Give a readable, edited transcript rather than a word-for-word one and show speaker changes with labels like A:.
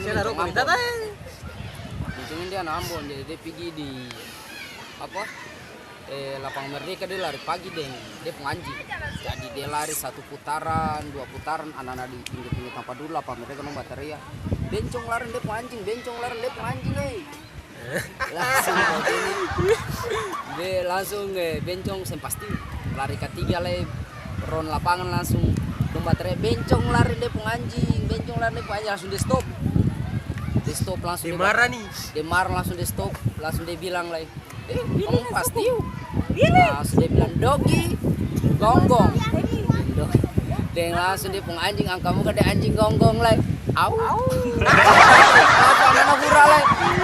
A: Bencong dia Ambon, jadi dia pergi di apa? Lapang Merdeka dia lari pagi dia penganjing. Jadi dia lari 1 putaran, 2 putaran, anak-anak di pinggir-pinggir tanpa dulu lapang Merdeka nong bateria. Bencong lari dia penganjing, bencong lari dia penganjing langsung ini. Dia langsung bencong pasti lari ketiga ron lapangan langsung nong bateria bencong lari dia penganjing, bencong lari dia penganjing langsung dia stop langsung
B: Dia marah nih.
A: Dia marah langsung dia stop, langsung dia bilang kamu pasti yuk. Langsung dia bilang dogi gonggong. Dan langsung dia penganjing angka muka dia anjing gonggong au. Apa anak hura anjing